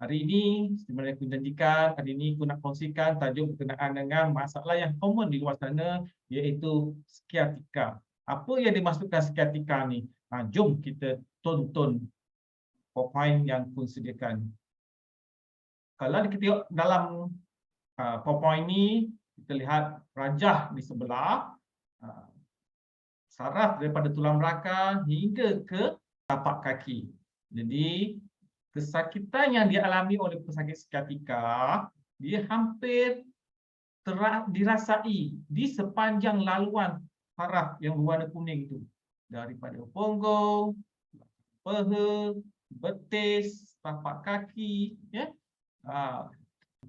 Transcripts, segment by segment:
Hari ini sebenarnya aku janjikan, hari ini aku nak kongsikan tajuk berkenaan dengan masalah yang common di luar sana, iaitu skiatika. Apa yang dimaksudkan skiatika ni? Jom kita tonton PowerPoint yang aku sediakan. Kalau kita tengok dalam PowerPoint ni, kita lihat rajah di sebelah, ah, saraf daripada tulang belakang hingga ke tapak kaki. Jadi, kesakitan yang dialami oleh pesakit skiatika, dia hampir dirasai di sepanjang laluan saraf yang berwarna kuning itu. Daripada punggung, peha, betis, tapak kaki, ya.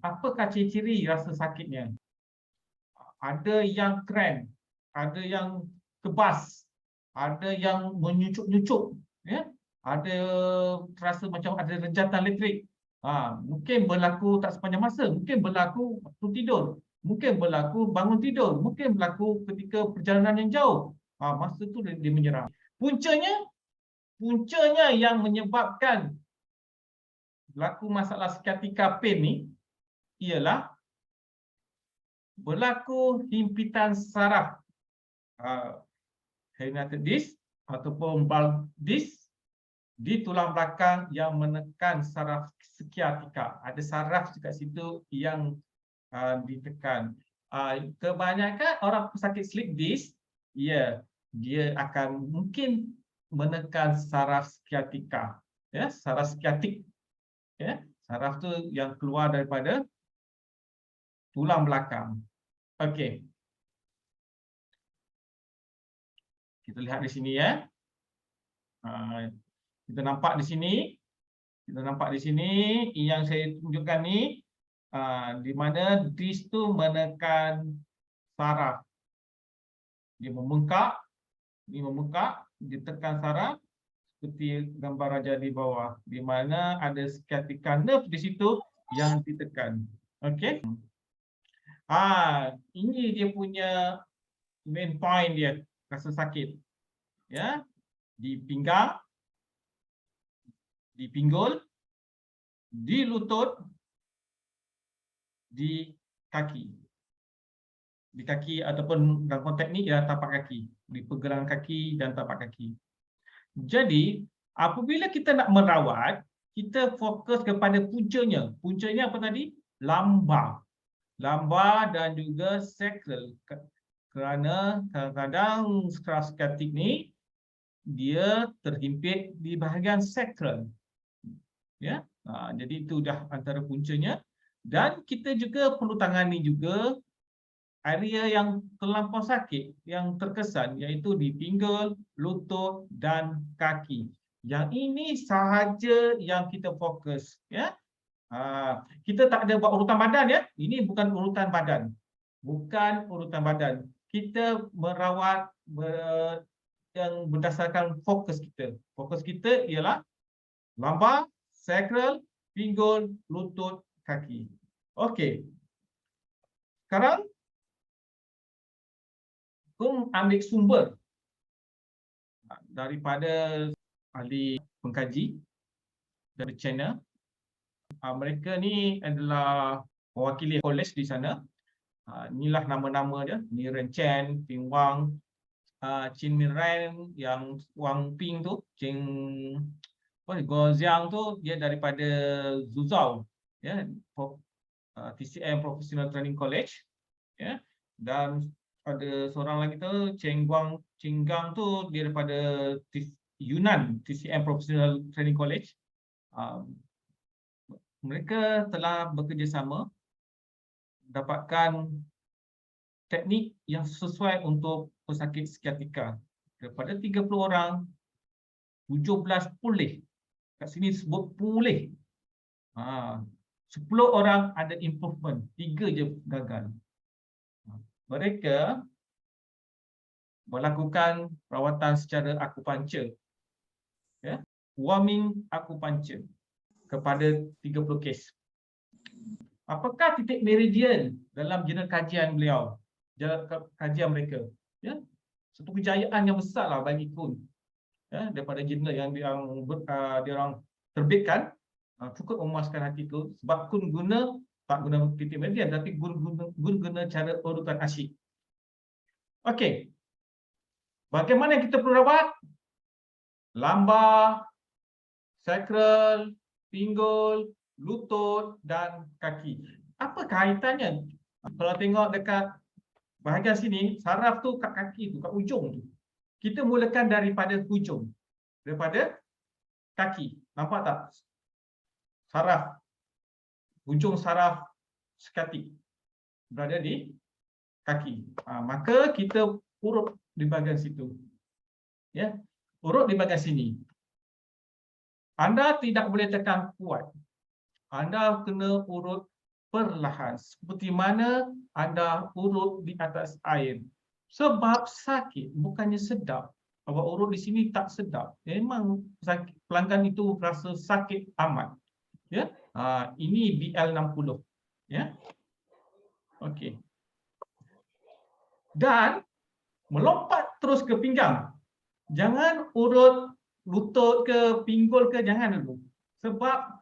Apakah ciri-ciri rasa sakitnya? Ada yang kram, ada yang kebas, ada yang menyucuk-nyucuk, ya. Ada terasa macam ada rejatan elektrik. Mungkin berlaku tak sepanjang masa, mungkin berlaku waktu tidur, mungkin berlaku bangun tidur, mungkin berlaku ketika perjalanan yang jauh. Masa tu dia menyerang. Puncanya yang menyebabkan berlaku masalah sciatica pain ni ialah berlaku himpitan saraf herniated disc ataupun bulb disc di tulang belakang yang menekan saraf sciatica. Ada saraf dekat situ yang ditekan. Kebanyakan orang pesakit slip disc, dia akan mungkin menekan saraf sciatica, ya, saraf sciatic, ya, saraf tu yang keluar daripada tulang belakang. Okey. Kita lihat di sini, ya. Kita nampak di sini, yang saya tunjukkan ni, di mana disc tu menekan saraf. Dia membengkak, ditekan saraf seperti gambar raja di bawah, di mana ada sciatica nerve di situ yang ditekan. Okey. Ini dia punya main point dia, rasa sakit. Ya, di pinggang, di pinggul, di lutut, di kaki. Di kaki ataupun dalam konteks ni ialah tapak kaki, di pergelangan kaki dan tapak kaki. Jadi, apabila kita nak merawat, kita fokus kepada puncanya. Puncanya apa tadi? Lumbar dan juga sacral. Kerana kadang-kadang saraf sciatic ni dia terhimpit di bahagian sacral. Ya, jadi itu dah antara puncanya. Dan kita juga perlu tangani juga area yang terlampau sakit, yang terkesan, iaitu di pinggul, lutut dan kaki. Yang ini sahaja yang kita fokus, ya. Kita tak ada buat urutan badan, ya. Ini bukan urutan badan. Kita merawat yang berdasarkan fokus kita. Fokus kita ialah lumbar, sacral, pinggul, lutut, kaki. Okey. Sekarang aku ambil sumber daripada ahli pengkaji dari China. Mereka ni adalah mewakili kolej di sana. Inilah nama-nama dia, Ni Ren Chen, Ping Wang, Chin Min Ren, yang Wang Ping tu, Guo Xiang tu, dia daripada Zhuzhou, ya, TCM Professional Training College, ya. Dan ada seorang lagi tu, Cheng Gang tu, dia daripada Yunnan TCM Professional Training College. Mereka telah bekerjasama dapatkan teknik yang sesuai untuk pesakit sciatica. Daripada 30 orang, 17 pulih. Kat sini sebut pulih. 10 orang ada improvement, 3 je gagal. Mereka melakukan perawatan secara akupunctur, ya, warming akupunctur kepada 30 kes. Apakah titik meridian dalam jurnal kajian beliau, kajian mereka? Ya, satu kejayaan yang besarlah bagi Kuhn, ya, daripada jurnal yang dia orang terbitkan. Cukup memuaskan hati tu sebab Kun guna tak guna titik meridian tapi Kun guna cara urutan asyik. Okey. Bagaimana kita perlu rawat? Lumbar, sacral, pinggul, lutut dan kaki. Apa kaitannya? Kalau tengok dekat bahagian sini, saraf tu kat kaki tu, kat ujung tu. Kita mulakan daripada hujung. Daripada kaki. Nampak tak? Saraf. Hujung saraf skatik berada di kaki. Maka kita urut di bahagian situ. Ya, urut di bahagian sini. Anda tidak boleh tekan kuat. Anda kena urut perlahan. Seperti mana anda urut di atas air. Sebab sakit, bukannya sedap. Awak urut di sini tak sedap. Memang sakit, pelanggan itu rasa sakit amat. Ya, ini BL60. Ya, okey. Dan melompat terus ke pinggang. Jangan urut lutut ke pinggul ke, jangan dulu. Sebab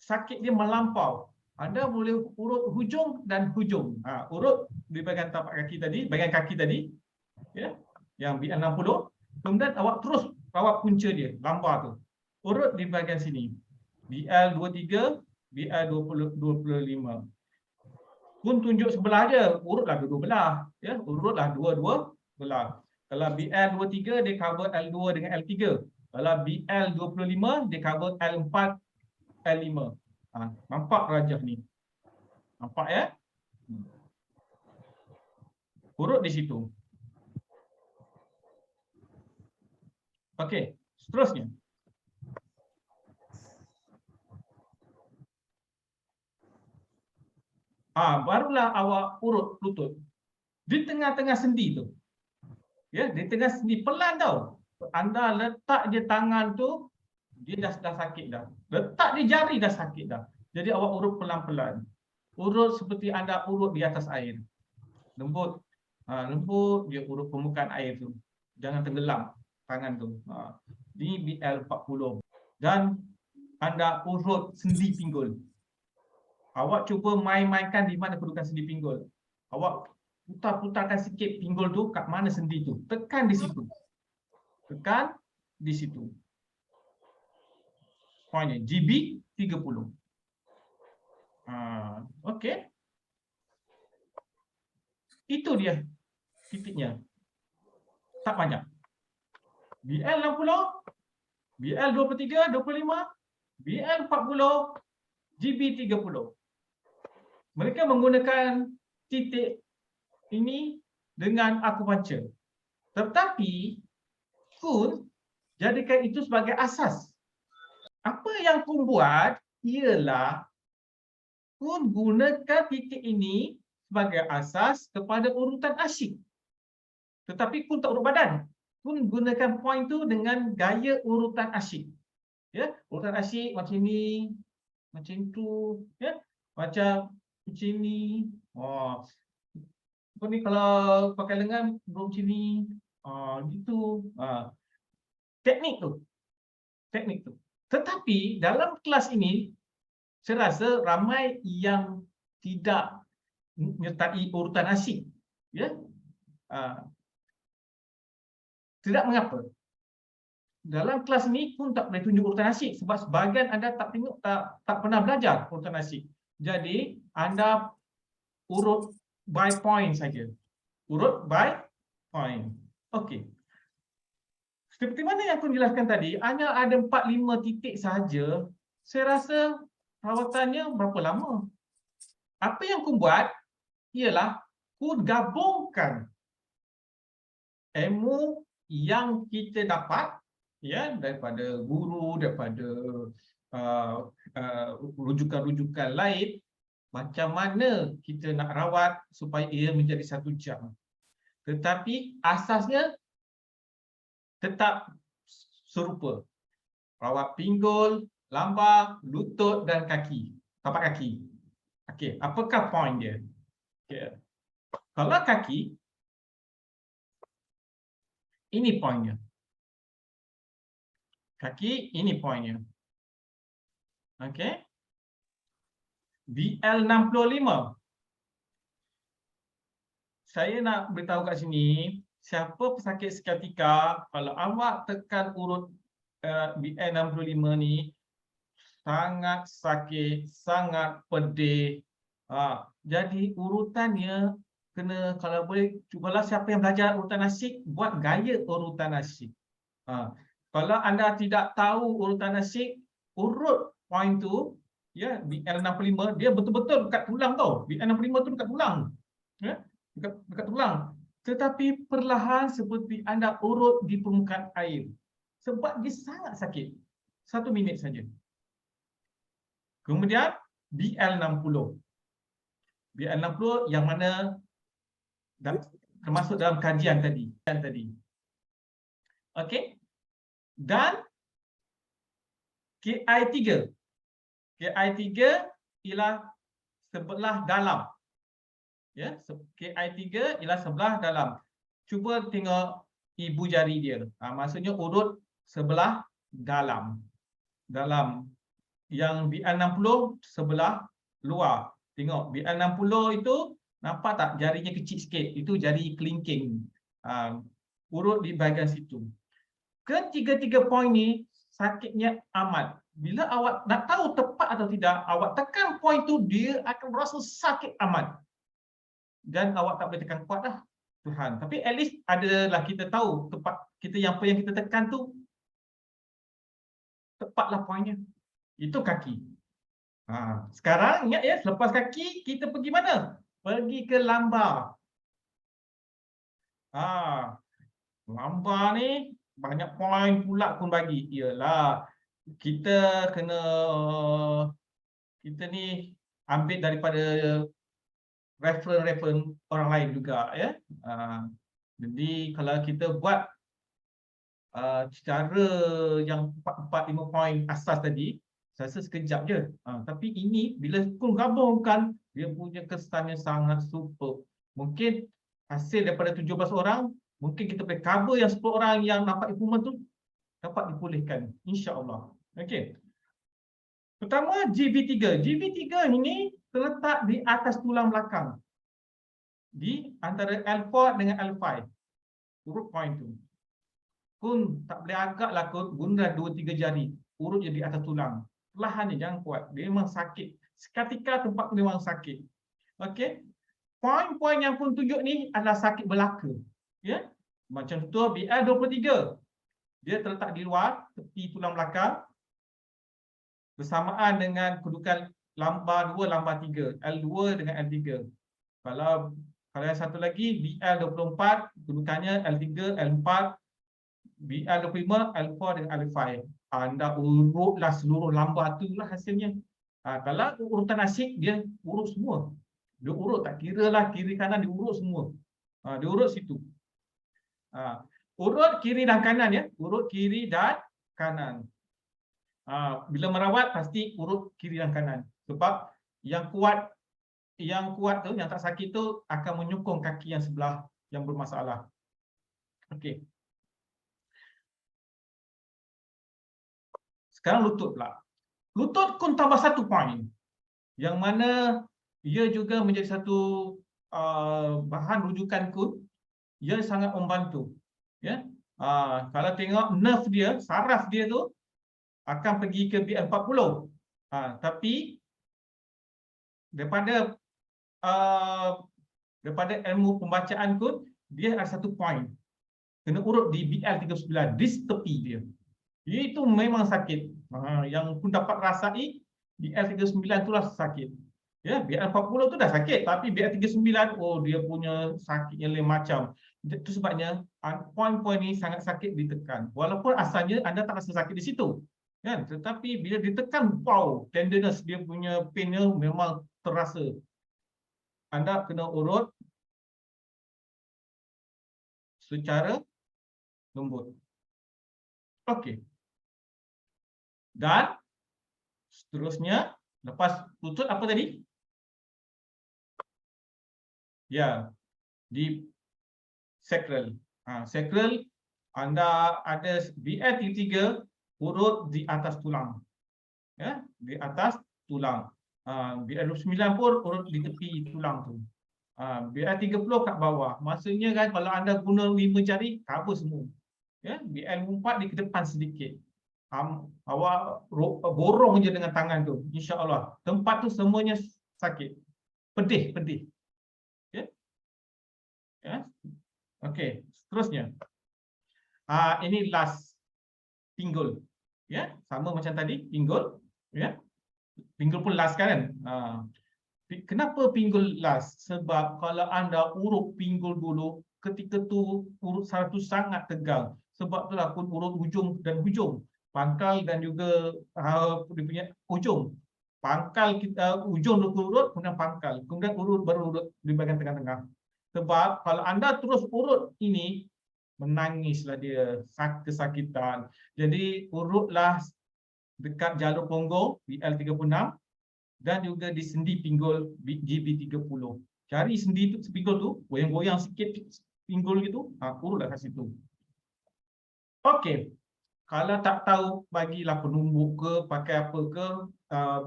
sakit dia melampau. Anda boleh urut hujung dan hujung. Urut di bahagian tapak kaki tadi, bahagian kaki tadi, ya, yang BL60. Kemudian awak terus rawat punca dia, lambar tu. Urut di bahagian sini. BL23, BL25. Pun tunjuk sebelah je, urutlah dua-dua belah, ya, urutlah dua-dua belah. Kalau BL23 dia cover L2 dengan L3. Kalau BL25 dia cover L4, L5. Nampak rajah ni? Nampak ya? Urut di situ. Okey, seterusnya. Barulah awak urut lutut. Di tengah-tengah sendi tu. Ya, di tengah sendi pelan tau. Anda letak je tangan tu, dia dah sakit dah. Letak je jari dah sakit dah. Jadi awak urut pelan-pelan. Urut seperti anda urut di atas air. Lembut. Lembut dia urut permukaan air tu. Jangan tenggelam tangan tu. Ini BL40. Dan anda urut sendi pinggul. Awak cuba main-mainkan di mana kedudukan sendi pinggul. Awak putar-putarkan sikit pinggul tu kat mana sendi tu. Tekan di situ. Tekan di situ. Poinnya GB 30. Okey. Itu dia titiknya. Tak banyak. BL60, BL23, 25, BL40, GB30. Mereka menggunakan titik ini dengan akupunctur. Tetapi Kun jadikan itu sebagai asas. Apa yang Kun buat ialah Kun gunakan titik ini sebagai asas kepada urutan asyik. Tetapi Kun tak urut badan. Kun gunakan poin tu dengan gaya urutan asyik. Ya, urutan asyik macam ni, macam tu, ya. Macam ni. Kau ni kalau pakai lengan urut macam ni. Gitu. Teknik tu. Teknik tu. Tetapi dalam kelas ini saya rasa ramai yang tidak menyertai urutan asyik. Ya. Tidak mengapa. Dalam kelas ini pun tak boleh tunjuk urutan asyik sebab sebahagian anda tak pernah belajar urutan asyik. Jadi anda urut by point saja. Urut by point. Okey. Seperti mana yang aku jelaskan tadi, hanya ada 4-5 titik saja. Saya rasa rawatannya berapa lama? Apa yang aku buat ialah aku gabungkan ilmu yang kita dapat, ya, daripada guru, daripada rujukan-rujukan lain, macam mana kita nak rawat supaya ia menjadi 1 jam. Tetapi asasnya tetap serupa. Rawat pinggul, lambar, lutut dan kaki, tapak kaki. Okey, apakah poin dia? Okay. Kalau kaki, ini poinnya. Kaki, ini poinnya. Okey. BL65. Saya nak beritahu kat sini, siapa pesakit seketika, kalau awak tekan urut BL65 ni, sangat sakit, sangat pedih. Jadi urutannya kena, kalau boleh, cubalah siapa yang belajar urutan nasib, buat gaya urutan nasib. Kalau anda tidak tahu urutan nasib, urut poin tu, ya, BL65, dia betul-betul dekat tulang tau. BL65 tu dekat tulang. Ya, dekat tulang. Tetapi perlahan seperti anda urut di permukaan air. Sebab dia sangat sakit. 1 minit saja. Kemudian BL60. BL60 yang mana termasuk dalam kajian tadi. Okey. Dan KI3. KI3 ialah sebelah dalam. Ya, KI3 ialah sebelah dalam. Cuba tengok ibu jari dia. Maksudnya urut sebelah dalam. Yang BL60 sebelah luar. Tengok BL60 itu, nampak tak jarinya kecil sikit? Itu jari kelingking. Urut di bahagian situ. Ketiga-tiga poin ni sakitnya amat. Bila awak nak tahu tepat atau tidak, awak tekan poin tu, dia akan rasa sakit amat. Dan awak tak boleh tekan kuat dah. Tuhan. Tapi at least adalah kita tahu tepat kita yang apa yang kita tekan tu tepatlah poinnya. Itu kaki. Sekarang ingat ya, selepas kaki kita pergi mana? Pergi ke lambar. Lambar ni banyak poin pula pun bagi. Ialah kita kena, kita ni ambil daripada reference orang lain juga, ya. Jadi kalau kita buat cara yang 4-5 poin asas tadi, saya rasa sekejap je. Tapi ini bila pun gabungkan, dia punya kesannya sangat super. Mungkin hasil daripada 17 orang, mungkin kita boleh cover yang 10 orang yang nampak improvement tu dapat dipulihkan, insya-Allah. Okey. Pertama, GB3. GB3 ini terletak di atas tulang belakang. Di antara L4 dengan L5. Urut poin tu. Kun tak boleh agaklah kun guna 2-3 jari. Urut je di atas tulang. Perlahan je, jangan kuat. Dia memang sakit. Seketika tempat tu memang sakit. Okey. Poin-poin yang pun tunjuk ni adalah sakit belaka. Ya. Macam tu BL23. Dia terletak di luar tepi tulang belakang bersamaan dengan kedudukan lambar 2, lambar 3, L2 dengan L3. Kalau yang satu lagi BL24, kedudukannya L3, L4, BL25, L4 dengan L5. Anda urutlah seluruh lambar tu lah hasilnya. Kalau urutan nasib, dia urut semua. Dia urut, tak kira lah kiri kanan, dia urut semua. Dia urut situ. Urut kiri dan kanan, ya. Urut kiri dan kanan. Bila merawat pasti urut kiri dan kanan. Sebab yang kuat tu, yang tak sakit tu akan menyokong kaki yang sebelah yang bermasalah. Okey. Sekarang lutut pula. Lutut kun tambah 1 poin. Yang mana ia juga menjadi satu bahan rujukan kun yang sangat membantu. Ya. Kalau tengok nerve dia, saraf dia tu akan pergi ke BL40. Tapi daripada ilmu pembacaan pun dia ada 1 poin. Kena urut di BL39, di tepi dia. Itu memang sakit. Yang pun dapat rasai BL39 itulah sakit. Ya, BL40 tu dah sakit, tapi BL39 dia punya sakitnya lain macam. Itu sebabnya poin-poin ni sangat sakit ditekan. Walaupun asalnya anda tak rasa sakit di situ. Kan? Tetapi bila ditekan, wow, tenderness dia punya pain-nya memang terasa. Anda kena urut secara lembut. Okey. Dan seterusnya, lepas lutut apa tadi? Ya, di sacral. Sacral, anda ada BL33 urut di atas tulang. Ya, di atas tulang. BR29 pun urut di tepi tulang tu. BR30 kat bawah. Maksudnya kan kalau anda guna 5 jari, cover semua. Ya, BR4 di ke depan sedikit. Awak borong je dengan tangan tu. InsyaAllah. Tempat tu semuanya sakit. Pedih, pedih. Ya. Ya. Okey, seterusnya. Ini last pinggul. Ya, sama macam tadi, pinggul. Ya. Pinggul pun last kan? Kenapa pinggul last? Sebab kalau anda urut pinggul dulu, ketika tu urut satu sangat tegang. Sebab itulah pun urut hujung dan hujung. Pangkal dan juga dia punya ujung. Pangkal kita ujung dulu urut, kemudian pangkal. Kemudian urut baru urut di bahagian tengah-tengah. Sebab kalau anda terus urut ini, menangislah dia, kesakitan. Jadi urutlah dekat jalur punggung BL36 dan juga di sendi pinggul GB30. Cari sendi tu, pinggul tu, goyang-goyang sikit pinggul gitu, urutlah kat situ. Okey. Kalau tak tahu, bagilah penumbuk ke, pakai apa ke,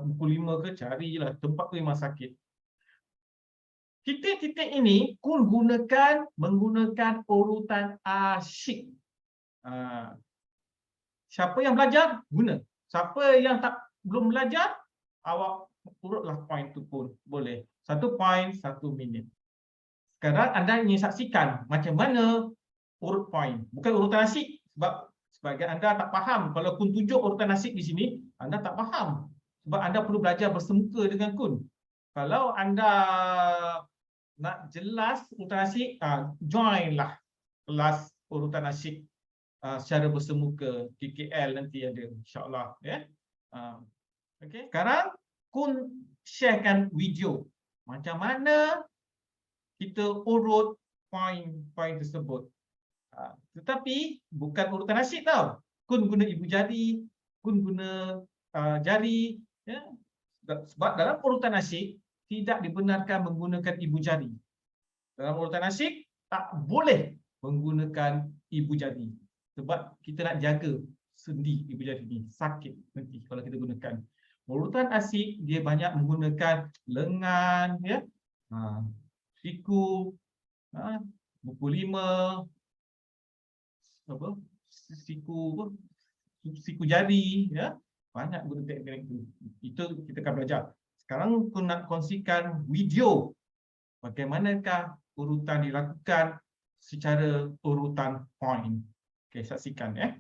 buku 5 ke, carilah tempat tu memang sakit. Titik-titik ini Kun menggunakan urutan asyik. Siapa yang belajar, guna. Siapa yang belum belajar, awak urutlah poin tu pun boleh. 1 poin, 1 minit. Sekarang anda ingin saksikan macam mana urut poin. Bukan urutan asyik. Sebab sebagai anda tak faham. Kalau Kun tunjuk urutan asyik di sini, anda tak faham. Sebab anda perlu belajar bersemuka dengan Kun. Kalau anda nak jelas urutan asyik, joinlah kelas urutan asyik secara bersemuka. KKL nanti ada, insyaAllah. Ya? Okay. Sekarang Kun sharekan video macam mana kita urut poin-poin tersebut. Tetapi bukan urutan asyik tau. Kun guna ibu jari, Kun guna jari. Ya? Sebab dalam urutan asyik tidak dibenarkan menggunakan ibu jari. Dalam urutan asyik tak boleh menggunakan ibu jari. Sebab kita nak jaga sendi ibu jari ni, sakit nanti kalau kita gunakan. Urutan asyik dia banyak menggunakan lengan, ya, siku, buku 5, apa, siku jari, ya, banyak guna teknik itu. Itu kita akan belajar. Sekarang aku nak kongsikan video bagaimanakah urutan dilakukan secara urutan poin. Okey, saksikan ya.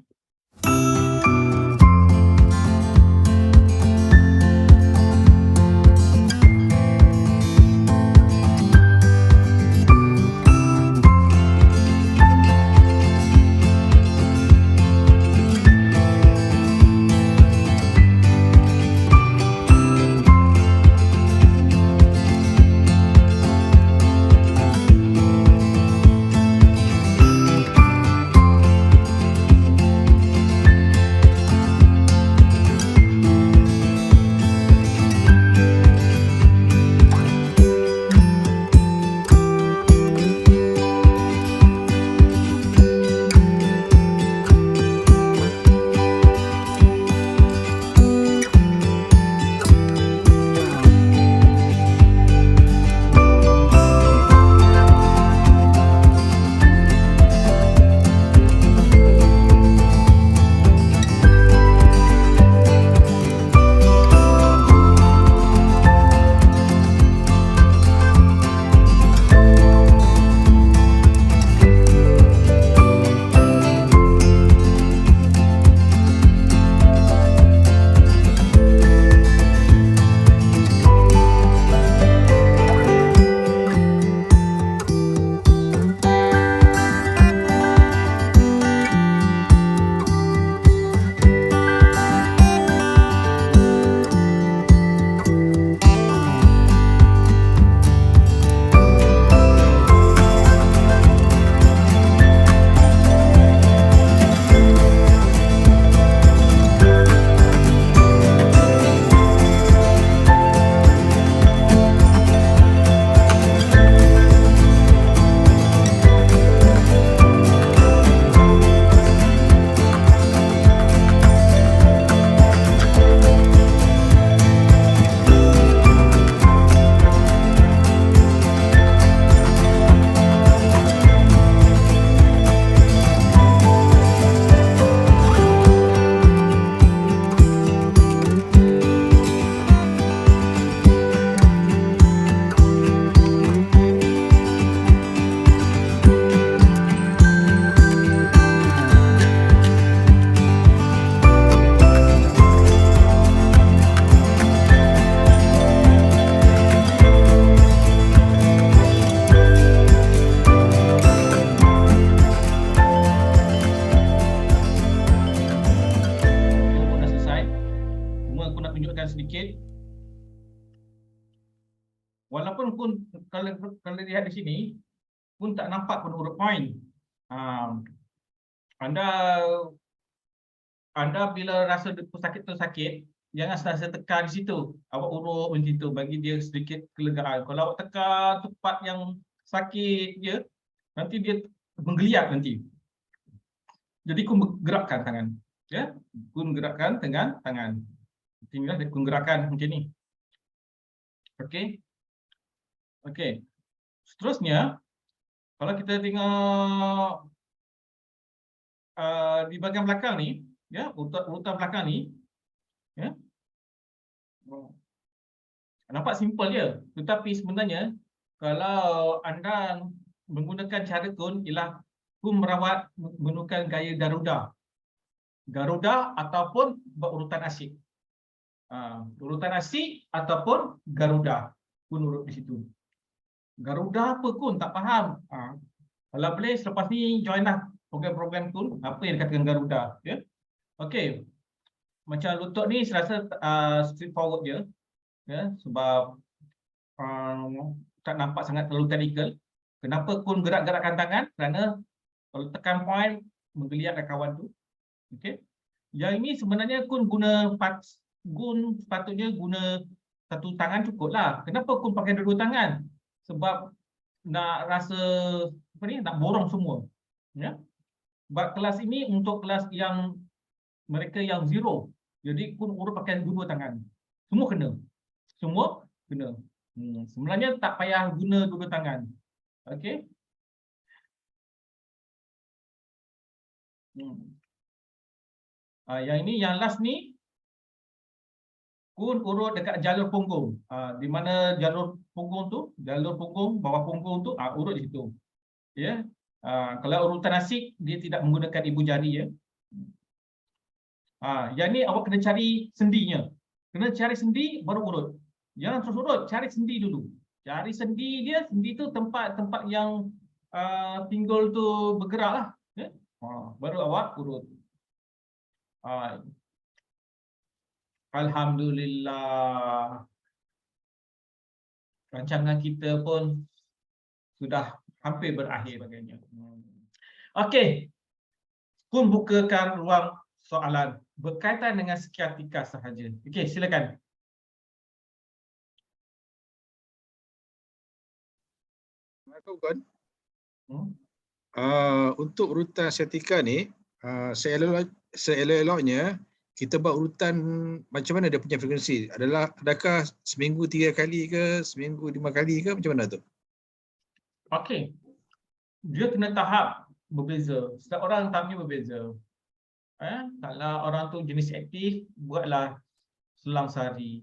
gunakan sedikit. Walaupun pun kalau lihat di sini pun tak nampak pun urut point. Anda bila rasa sakit tu sakit, jangan senasa tekan di situ. Awak urut macam itu bagi dia sedikit kelegaan. Kalau awak tekan tempat yang sakit je, nanti dia menggeliat nanti. Jadi kun gerakkan tangan, ya. Kun gerakkan dengan tangan. Tinggal kun gerakkan macam ni. Okey. Okey. Seterusnya, kalau kita tengok di bahagian belakang ni, ya, urutan belakang ni, ya. Nampak simple je, tetapi sebenarnya kalau anda menggunakan cara kun ialah kun merawat menggunakan gaya Garuda ataupun berurutan asyik. Urutan asyik ataupun Garuda, kun urut di situ. Garuda apa kun tak faham. Kalau boleh selepas ni join lah program-program kun apa yang dikatakan Garuda, ya. Okey. Macam lutut ni saya rasa straightforward je, ya, sebab tak nampak sangat terlalu teknikal. Kenapa kun gerak-gerakkan tangan? Kerana kalau tekan point menggeliat kawan tu. Okey. Yang ini sebenarnya kun sepatutnya guna satu tangan cukuplah. Kenapa kun pakai dua tangan? Sebab nak rasa apa ni, nak borong semua. Ya. Sebab kelas ini untuk kelas yang mereka yang zero. Jadi kun urut pakai dua tangan. Semua kena. Semua kena. Sebenarnya tak payah guna dua tangan. Okey. Yang ini, yang last ni, kun urut dekat jalur punggung. Di mana jalur punggung tu, bawah punggung tu, urut di situ. Ya. Kalau urutan asyik dia tidak menggunakan ibu jari, ya. Yang ni awak kena cari sendinya. Kena cari sendi baru urut. Jangan terus urut, cari sendi dulu. Cari sendi dia, sendi tu tempat yang pinggul tu bergeraklah, ya. Baru awak urut. Alhamdulillah. Rancangan kita pun sudah hampir berakhir bagainya. Okey. Kun bukakan ruang soalan berkaitan dengan skiatika sahaja. Okey, silakan. Assalamualaikum. Untuk urutan skiatika ni, seelok-eloknya kita buat urutan macam mana dia punya frekuensi. Adakah seminggu 3 kali ke, seminggu 5 kali ke, macam mana tu? Okey. Dia kena tahap berbeza. Setiap orang tahapnya berbeza. Kalau orang tu jenis aktif, buatlah selang sehari.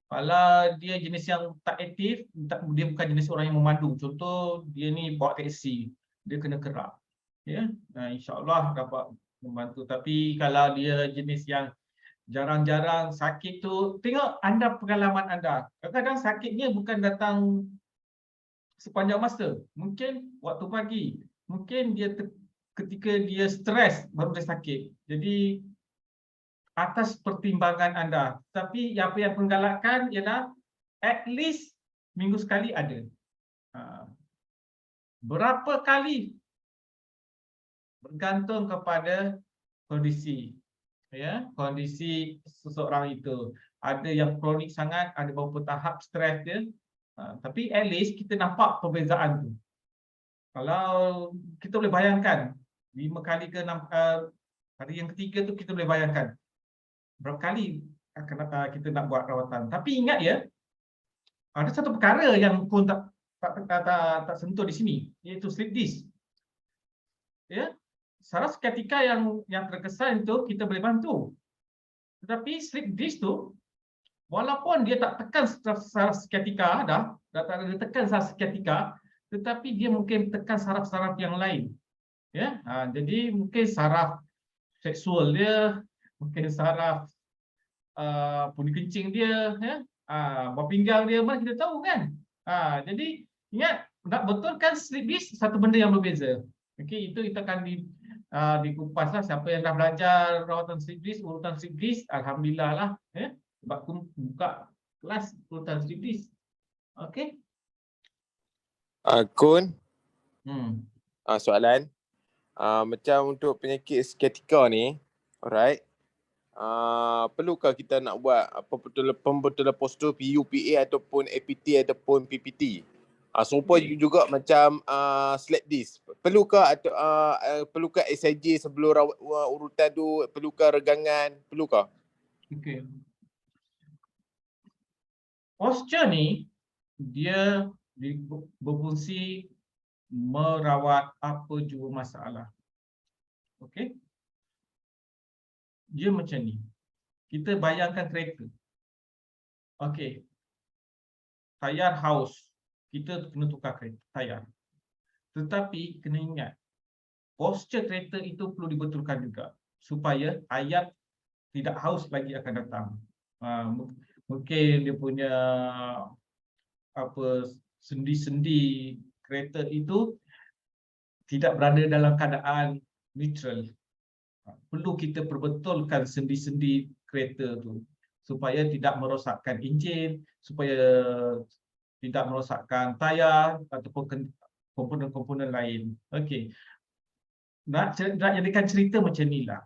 Kalau dia jenis yang tak aktif, dia bukan jenis orang yang memandu. Contoh, dia ni bawa teksi, dia kena gerak. Ya, insya-Allah dapat membantu. Tapi kalau dia jenis yang jarang-jarang sakit tu, tengok anda, pengalaman anda. Kadang-kadang sakitnya bukan datang sepanjang masa. Mungkin waktu pagi, mungkin dia ketika dia stres baru dia sakit. Jadi atas pertimbangan anda. Tapi apa yang penggalakkan ialah at least minggu sekali ada. Berapa kali bergantung kepada kondisi, ya, kondisi seseorang itu. Ada yang kronik sangat, ada beberapa tahap stres dia. Tapi at least kita nampak perbezaan tu. Kalau kita boleh bayangkan 5 kali ke 6 hari yang ketiga tu, kita boleh bayangkan berapa kali kita nak buat rawatan. Tapi ingat ya, ada satu perkara yang pun tak sentuh di sini, iaitu slip disc. Ya, saraf skiatika yang terkesan itu kita boleh bantu. Tetapi slip disc tu, walaupun dia tak tekan saraf skiatika, dah tak ada tekan saraf skiatika, tetapi dia mungkin tekan saraf-saraf yang lain. Ya, jadi mungkin saraf seksual dia, mungkin saraf pundi kencing dia, ya, bawah pinggang dia, mana kita tahu kan. Jadi ingat, nak betulkan slip disc satu benda yang berbeza. Okey, itu kita akan dikupaslah siapa yang dah belajar rawatan slip disk, urutan slip disk, alhamdulillah lah, sebab aku buka kelas urutan slip disk. Okey. Kun, Hmm. soalan. Macam untuk penyakit sciatica ni, alright. Perlukah kita nak buat pembetulan postur PUPA ataupun APT ataupun PPT? Serupa juga macam slap disc. Perlukah atau perlukah SIJ sebelum rawat urutan tu? Perlukah regangan? Perlukah? Okey. Posture ni dia berfungsi merawat apa jua masalah. Okey. Dia macam ni. Kita bayangkan kereta. Okey. Tayar haus. Kita kena tukar kereta, tayar. Tetapi kena ingat, posture kereta itu perlu dibetulkan juga supaya tayar tidak haus lagi akan datang. Mungkin dia punya sendi-sendi kereta itu tidak berada dalam keadaan neutral. Perlu kita perbetulkan sendi-sendi kereta tu supaya tidak merosakkan enjin, supaya tidak merosakkan tayar ataupun komponen-komponen lain. Okey. Nak jadikan cerita macam inilah.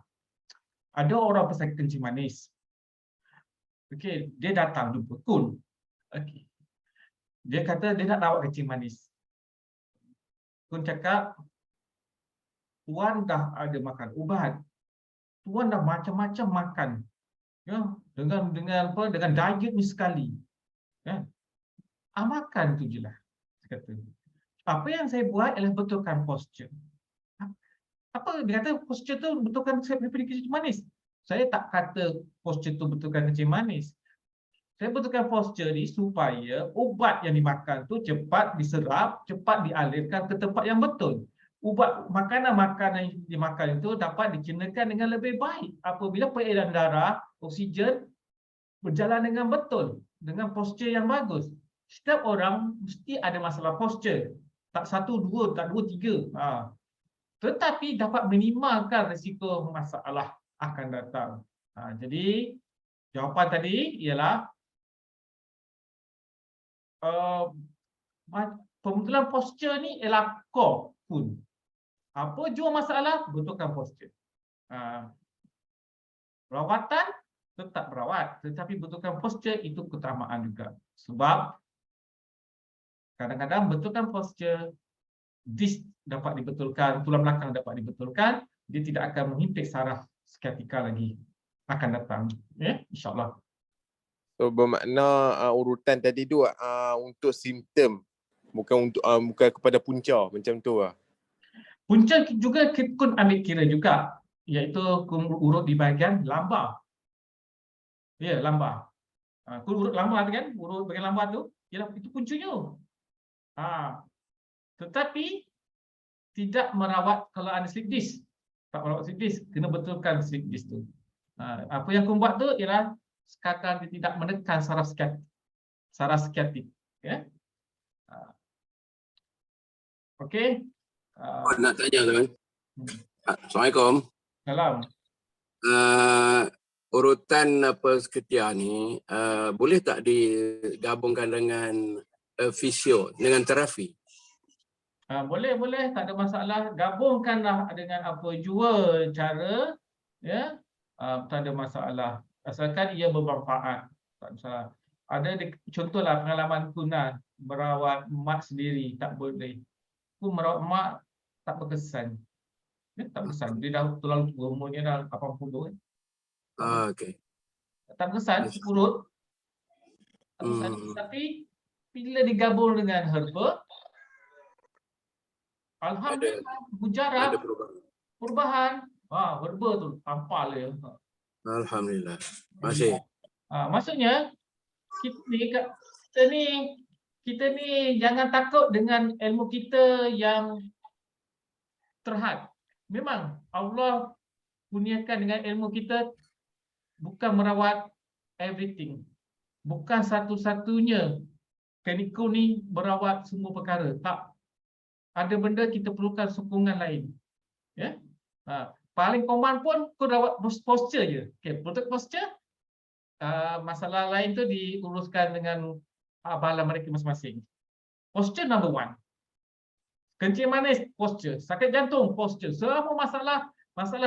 Ada orang pesakit kencing manis. Okey, dia datang jumpa Kun. Okey. Dia kata dia nak rawat kencing manis. Kun cakap, tuan dah ada makan ubat. Tuan dah macam-macam makan. Ya, dengan diet ni sekali. Ya. Makan tu je lah. Kata. Apa yang saya buat adalah betulkan posture. Apa dia kata posture tu betulkan kencing manis? Saya tak kata posture tu betulkan kencing manis. Saya betulkan posture ni supaya ubat yang dimakan tu cepat diserap, cepat dialirkan ke tempat yang betul. Makanan-makanan yang dimakan itu dapat dicernakan dengan lebih baik apabila peredaran darah, oksigen berjalan dengan betul, dengan posture yang bagus. Setiap orang mesti ada masalah posture. Tak satu, dua, tak dua, tiga. Tetapi dapat minimalkan risiko masalah akan datang. Jadi, jawapan tadi ialah pembetulan posture ni ialah core pun. Apa jua masalah, betulkan posture. Perawatan, tetap berawat. Tetapi betulkan posture itu keutamaan juga. Sebab kadang-kadang betulkan posture, disk dapat dibetulkan, tulang belakang dapat dibetulkan, dia tidak akan menghimpit saraf sciatica lagi akan datang. InsyaAllah. So bermakna urutan tadi tu untuk simptom, bukan untuk bukan kepada punca macam tu lah. Punca juga Kun ambil kira juga, iaitu Kun urut di bahagian lambar. Ya, lambar. Kun urut lambar tu kan, urut bahagian lambar tu, ialah itu puncanya. Tetapi tidak merawat kalau ada slip disk. Tak merawat slip disk, kena betulkan slip disk tu. Apa yang Kun buat tu ialah sekadar dia tidak menekan saraf skiatik. Ya. Okey. Nak tanya tuan. Assalamualaikum. Salam. Urutan persketia ni boleh tak digabungkan dengan fisio, dengan terapi? Boleh, tak ada masalah. Gabungkanlah dengan apa jua cara, ya, tak ada masalah. Asalkan ia bermanfaat, tak masalah. Ada contohlah pengalaman Kuna merawat mak sendiri, tak boleh. Kun merawat mak tak berkesan. Tak berkesan. Dia dah terlalu tua, umurnya dah 80 kan. Okey. Tak berkesan, urut. Tak berkesan. Tapi bila digabung dengan herba, alhamdulillah, mujarab, perubahan. Herba tu tampal dia. Alhamdulillah. Masih. Maksudnya kita ni jangan takut dengan ilmu kita yang terhad. Memang Allah kurniakan dengan ilmu kita bukan merawat everything. Bukan satu-satunya klinikul ni merawat semua perkara. Tak. Ada benda kita perlukan sokongan lain. Ya. Paling common pun kau rawat posture je. Okey, protect posture. Masalah lain tu diuruskan dengan abalan mereka masing-masing. Posture number 1. Kencing manis, posture. Sakit jantung, posture. Semua masalah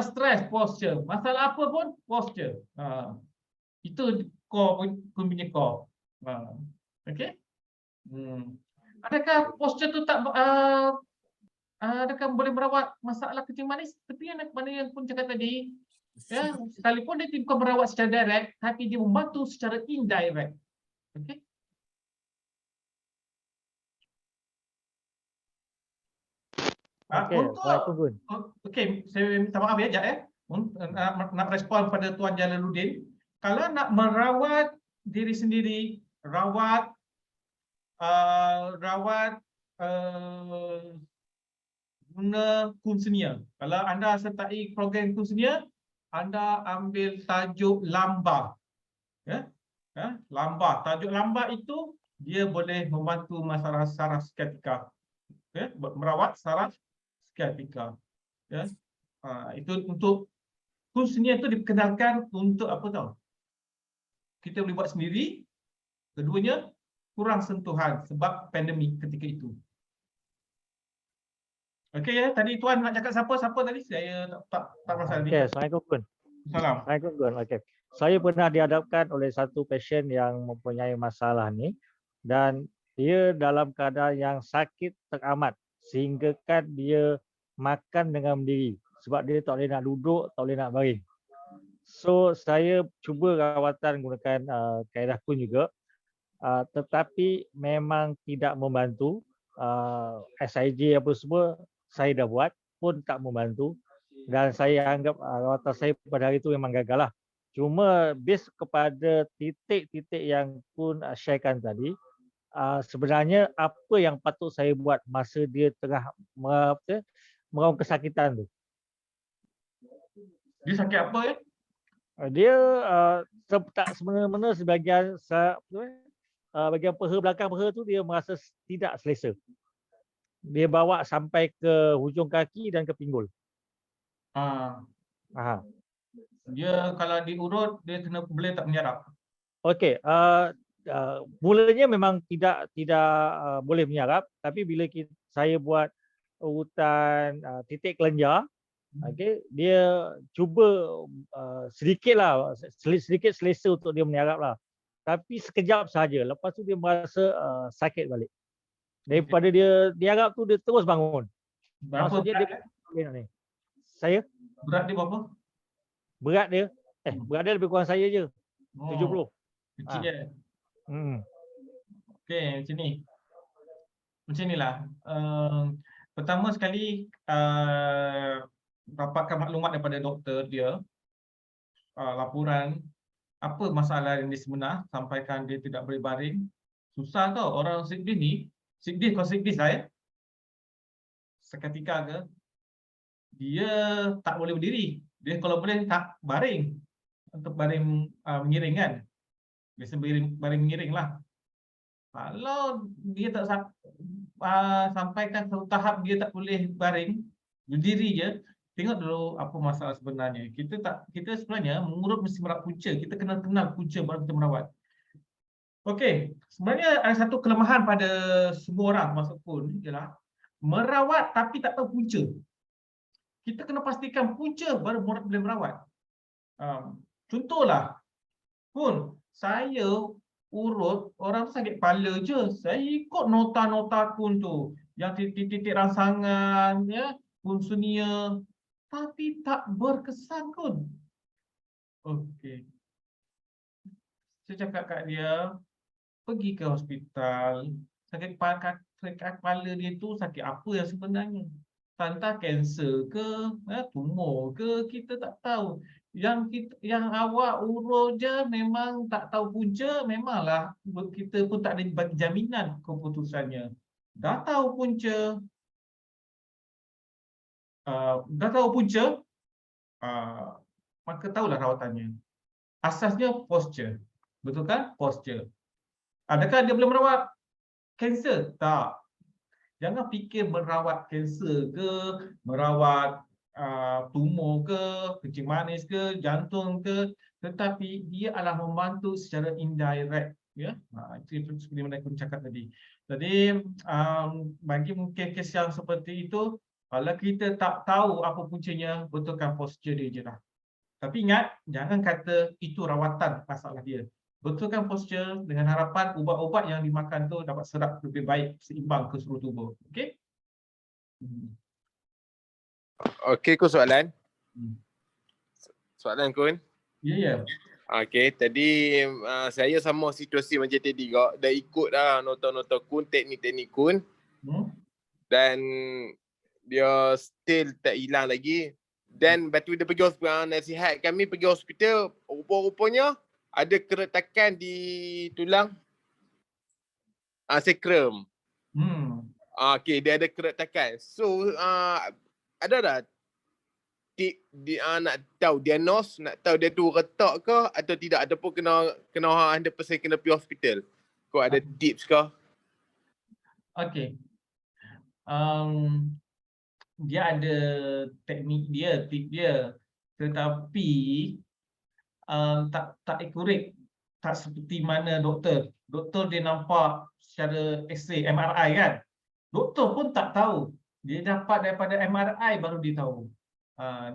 stres, posture. Masalah apa pun, posture. Itu core punya core. Okey. Adakah posture tu tak adakah boleh merawat masalah kencing manis? Seperti mana yang pun cakap tadi, ya, sekalipun dia bukan merawat secara direct, tapi dia membantu secara indirect. Okey. Okey, Assalamualaikum Gun. Okey, saya minta maaf ya, Jad ya. Nak respon pada Tuan Jalaluddin. Kalau nak merawat diri sendiri, rawat guna Kunsenia. Kalau anda sertai program Kunsenia, anda ambil tajuk lamba. Ya? Lamba. Tajuk lamba itu dia boleh membantu masalah saraf seketika. Ya? Merawat saraf seketika. Ya? Itu untuk Kunsenia itu diperkenalkan untuk apa tahu? Kita boleh buat sendiri. Keduanya kurang sentuhan sebab pandemik ketika itu. Okey ya, tadi Tuan nak cakap siapa tadi? Saya tak rasa tadi. Okey, Assalamualaikum Gun. Salam. Assalamualaikum Gun. Okey. Saya pernah dihadapkan oleh satu pasien yang mempunyai masalah ni dan dia dalam keadaan yang sakit teramat sehingga kan dia makan dengan berdiri sebab dia tak boleh nak duduk, tak boleh nak baring. So saya cuba rawatan gunakan kaedah Kun juga. Tetapi memang tidak membantu. SIJ apa semua saya dah buat pun tak membantu dan saya anggap rawatan saya pada hari itu memang gagal lah. Cuma based kepada titik-titik yang Kun sharekan tadi, sebenarnya apa yang patut saya buat masa dia tengah meraung kesakitan tu. Dia sakit apa ya? Dia tak semena-mena sebahagian bahagian peha belakang peha tu dia merasa tidak selesa. Dia bawa sampai ke hujung kaki dan ke pinggul. Dia kalau diurut dia boleh tak menyerap? Okey, mulanya memang tidak boleh menyerap, tapi bila saya buat urutan titik kelenjar, okey, dia cuba sedikit selesa untuk dia menyerap lah. Tapi sekejap saja, lepas tu dia merasa sakit balik. Daripada dia diharap tu dia terus bangun. Berapa Maksudnya berat dia saya berat dia berapa? berat dia lebih kurang saya je. 70. Kecil je. Okey, macam ni. Macam inilah. Pertama sekali dapatkan maklumat daripada doktor dia, laporan apa masalah yang dia sebenar, sampaikan dia tidak boleh baring. Susah tau orang sickness ni. Kalau sickness lah ya. Seketika ke dia tak boleh berdiri. Dia kalau boleh tak baring. Untuk baring mengiring kan. Biasa baring mengiring lah. Kalau dia tak sampaikan satu tahap dia tak boleh baring, berdiri je, tengok dulu apa masalah sebenarnya. Kita sebenarnya mengurut mesti merawat punca. Kita kena kenal punca baru kita merawat. Okey, sebenarnya ada satu kelemahan pada semua orang termasuk pun ialah merawat tapi tak tahu punca. Kita kena pastikan punca baru boleh merawat. Contohlah, pun saya urut orang tu sakit kepala je, saya ikut nota-nota Kun tu, yang titik-titik rangsangan, ya, Kunsenia, tapi tak berkesan Kun. Okey, saya cakap kat dia, pergi ke hospital. Sakit kepala dia tu sakit apa yang sebenarnya? Entah kanser ke, tumor ke, kita tak tahu. Yang awak urut je memang tak tahu punca, memanglah kita pun tak ada bagi jaminan keputusannya. Dah tahu punca, maka tahulah rawatannya. Asasnya posture. Betul kan? Posture. Adakah dia boleh merawat kanser? Tak. Jangan fikir merawat kanser ke, merawat tumor ke, kencing manis ke, jantung ke, tetapi dia adalah membantu secara indirect, ya. Itu seperti mana aku cakap tadi. Jadi bagi mungkin kes yang seperti itu, kalau kita tak tahu apa puncanya, betulkan posture dia je lah. Tapi ingat, jangan kata itu rawatan masalah dia. Betulkan posture dengan harapan ubat-ubat yang dimakan tu dapat serap lebih baik, seimbang ke seluruh tubuh. Okey? Okey, Kun soalan. Hmm. Soalan Kun. Ya, ya. Okey, tadi saya sama situasi macam tadi kak. Dah ikut dah nota-nota Kun, teknik-teknik Kun. Dan dia still tak hilang lagi. Dan lepas tu dia pergi hospital, nasihat kami pergi hospital, rupa-rupanya ada keretakan di tulang sacrum. Okey, dia ada keretakan. So ada dah tip nak tahu diagnose, nak tahu dia tu retak ke atau tidak, ataupun kena 100% kena pergi hospital. Kau ada tips ke? Okey. Dia ada teknik dia, tip dia, tetapi tak akurat, tak seperti mana doktor. Doktor dia nampak secara X-ray, MRI kan. Doktor pun tak tahu. Dia dapat daripada MRI baru dia tahu.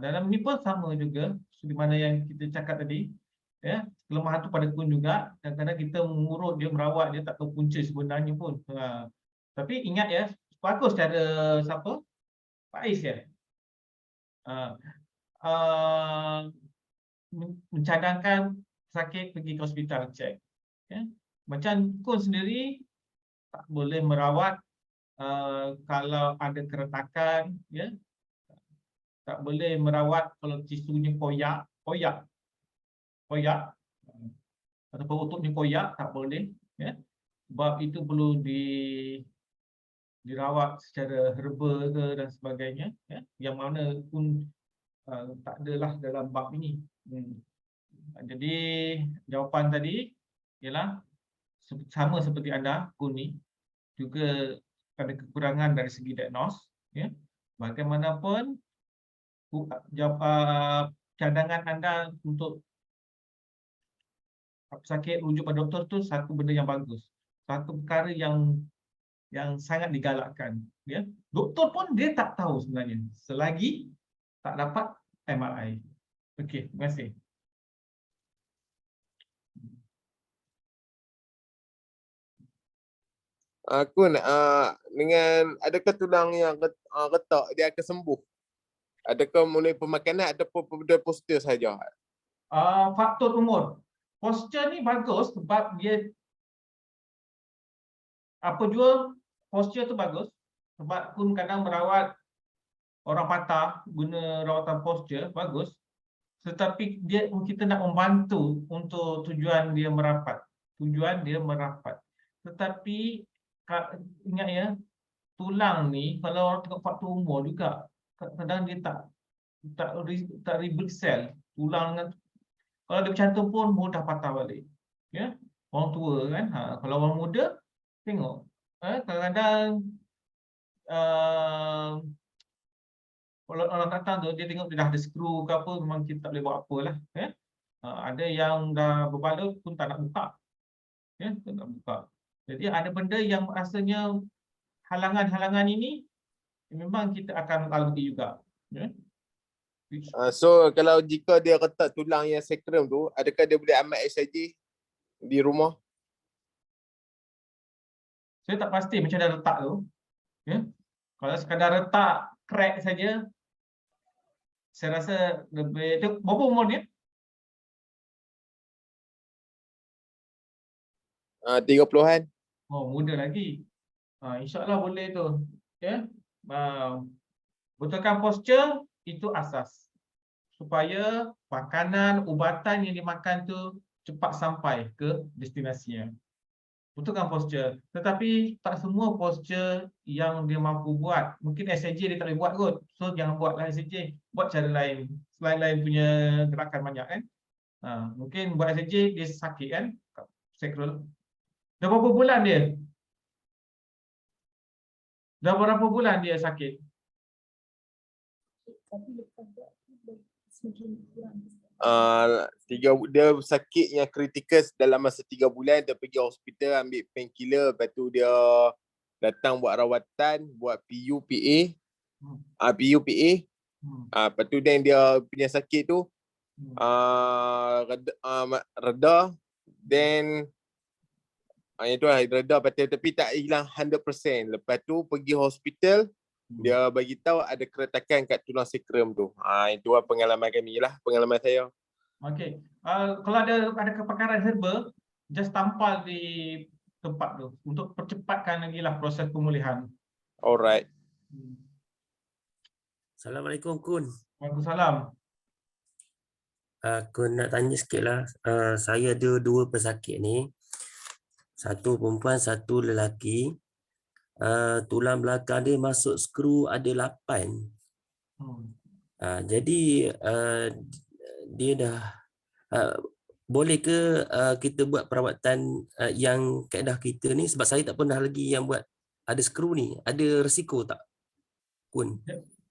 Dalam ni pun sama juga, seperti mana yang kita cakap tadi. Ya, kelemahan tu pada Kun juga. Kadang-kadang kita mengurut dia, merawat dia, tak tahu punca sebenarnya pun. Tapi ingat ya, bagus cara siapa? Pak Ais ya. Mencadangkan sakit pergi ke hospital cek. Ya. Macam Kun sendiri tak boleh merawat kalau ada keretakan, ya. Tak boleh merawat kalau tisunya koyak ataupun ototnya koyak, tak boleh, ya. Sebab itu perlu dirawat secara herba ke dan sebagainya, ya. Yang mana pun tak adalah dalam bab ini. Jadi jawapan tadi ialah sama seperti anda Kun ni, juga ada kekurangan dari segi diagnos, ya. Bagaimanapun cadangan anda untuk sakit rujuk pada doktor tu satu benda yang bagus, satu perkara yang sangat digalakkan, ya. Doktor pun dia tak tahu sebenarnya selagi tak dapat MRI. Okey, terima kasih. Kun, dengan adakah tulang yang retak dia akan sembuh? Adakah melalui pemakanan ataupun dari postur saja? Faktor umur. Posture ni bagus sebab dia apa jua, posture tu bagus sebab Kun kadang merawat orang patah guna rawatan posture, bagus. Tetapi kita nak membantu untuk tujuan dia merapat. Tetapi ingat ya, tulang ni kalau orang tengok faktor umur juga, kadang dia tak rebuild sel tulang dengan, kalau dia bercantum pun mudah patah balik, ya. Orang tua kan, kalau orang muda tengok kadang-kadang kalau orang datang tu dia tengok dia dah ada skru ke apa, memang kita tak boleh buat apalah, ya. Ada yang dah berbalut pun tak nak buka, ya, tak nak buka. Jadi ada benda yang rasanya halangan-halangan ini memang kita akan lalui juga, ya. So kalau jika dia retak tulang yang sacrum tu, adakah dia boleh amat SIG di rumah? Saya tak pasti macam dah retak tu, ya. Kalau sekadar retak, crack saja, saya rasa lebih. Dia berapa umur dia? 30-an. Oh, muda lagi. InsyaAllah boleh tu, ya. Betulkan posture itu asas supaya makanan, ubatan yang dimakan tu cepat sampai ke destinasinya. Betulkan posture. Tetapi tak semua posture yang dia mampu buat. Mungkin SAJ dia tak boleh buat kot. So jangan buatlah SAJ. Buat cara lain. Selain punya gerakan banyak kan. Mungkin buat SAJ dia sakit kan. Sacral. Dah berapa bulan dia? Dah berapa bulan dia sakit? Dia sakit yang kritikal dalam masa 3 bulan, dia pergi hospital ambil painkiller, lepas tu dia datang buat rawatan, buat PUPA. PUPA. Lepas tu then dia punya sakit tu reda, then itu lah reda betul, tapi tak hilang 100%. Lepas tu pergi hospital, dia bagi tahu ada keretakan kat tulang sacrum tu. Itu lah pengalaman kami lah, pengalaman saya. Okey. Kalau ada kepakaran herba, just tampal di tempat tu untuk percepatkan lagi lah proses pemulihan. Alright. Assalamualaikum Kun. Waalaikumsalam. Kun nak tanya sikit lah. Saya ada 2 pesakit ni. Satu perempuan, satu lelaki. Tulang belakang dia masuk skru ada 8. Jadi dia dah boleh ke kita buat perawatan yang kaedah kita ni, sebab saya tak pernah lagi yang buat ada skru ni. Ada risiko tak, Kun?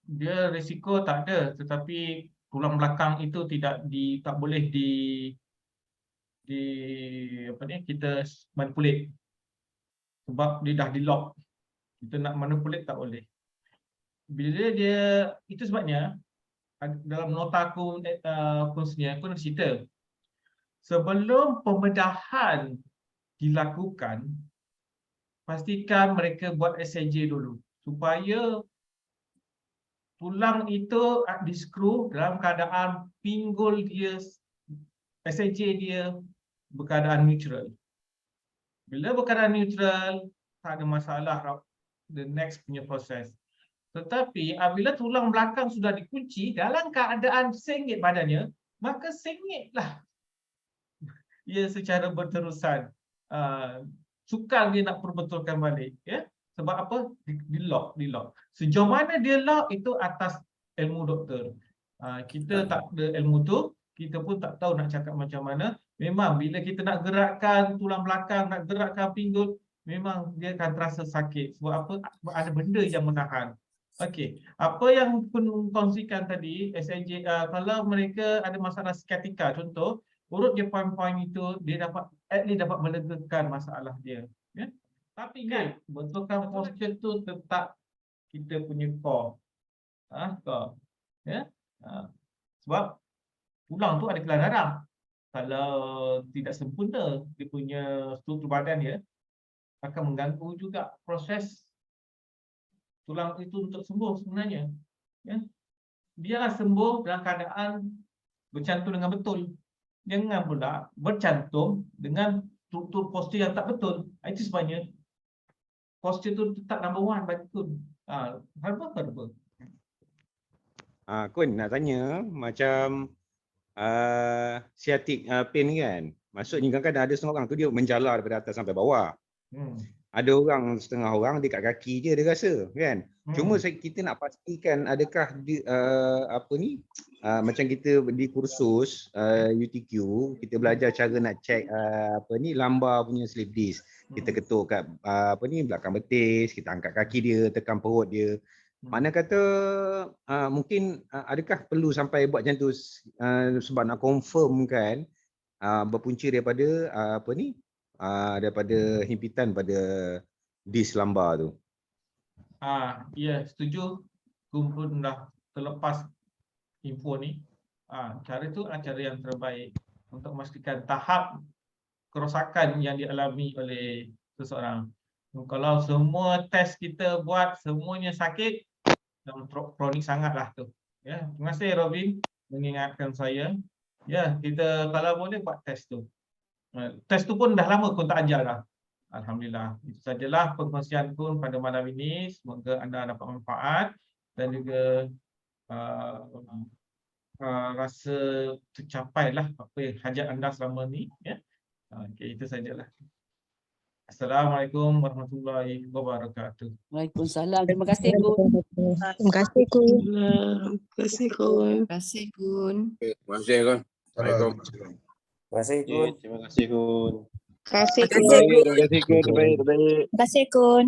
Dia risiko tak ada, tetapi tulang belakang itu tak boleh kita manipulate, sebab dia dah di lock. Kita nak manipulate tak boleh. Bila dia, itu sebabnya dalam nota aku aku cerita, sebelum pembedahan dilakukan, pastikan mereka buat SAJ dulu supaya tulang itu di skru dalam keadaan pinggul dia, SAJ dia berkeadaan neutral. Bila berkeadaan neutral, tak ada masalah the next punya proses. Tetapi apabila tulang belakang sudah dikunci dalam keadaan sengit badannya, maka sengitlah ia secara berterusan. Sukar dia nak perbetulkan balik, ya. Sebab apa? Di lock. Sejauh mana dia lock itu atas ilmu doktor. Kita tak ada ilmu tu, kita pun tak tahu nak cakap macam mana. Memang bila kita nak gerakkan tulang belakang, nak gerakkan pinggul, memang dia akan terasa sakit. Sebab apa? Ada benda yang menahan. Okey, apa yang pun kongsikan tadi, SAJ, kalau mereka ada masalah sciatica, contoh, urut je poin-poin itu, dia dapat at least dapat melegakan masalah dia. Ya? Tapi kan, betulkan posture tu tetap kita punya core. Core. Ya? Sebab tulang tu ada kelan darah. Kalau tidak sempurna dia punya struktur badan dia, akan mengganggu juga proses tulang itu untuk sembuh sebenarnya. Ya? Biarlah sembuh dalam keadaan bercantum dengan betul. Jangan pula bercantum dengan struktur postur yang tak betul. Itu sebabnya postur itu tetap number 1 bagi Kun. Herba. Kun nak tanya macam sciatic pain ni kan. Maksudnya kadang-kadang ada setengah orang tu dia menjalar daripada atas sampai bawah. Ada orang, setengah orang dekat kaki je dia rasa kan. Cuma kita nak pastikan adakah macam kita di kursus UTQ, kita belajar cara nak check lumbar punya slip disc. Kita ketuk kat belakang betis, kita angkat kaki dia, tekan perut dia. Mana kata mungkin adakah perlu sampai buat macam tu sebab nak confirm kan berpunca daripada daripada himpitan pada disc lambar tu. Ya, setuju. Kun pun dah terlepas info ni. Cara tu adalah cara yang terbaik untuk memastikan tahap kerosakan yang dialami oleh seseorang. Kalau semua test kita buat semuanya sakit, kronik sangatlah tu. Ya, terima kasih Robin mengingatkan saya. Ya, kita kalau boleh buat test tu. Test tu pun dah lama Kun tak ajar dah. Alhamdulillah. Itu sajalah perkongsian Kun pada malam ini. Semoga anda dapat manfaat dan juga rasa tercapailah apa yang hajat anda selama ni. Ya. Okey, itu sajalah. Assalamualaikum warahmatullahi wabarakatuh. Waalaikumsalam. Terima kasih Kun. Terima kasih Kun. Terima kasih Kun. Terima kasih Kun. Assalamualaikum. Terima kasih Kun. Terima kasih Kun. Terima kasih Kun. Terima kasih Kun. Terbaik. Terima kasih Kun.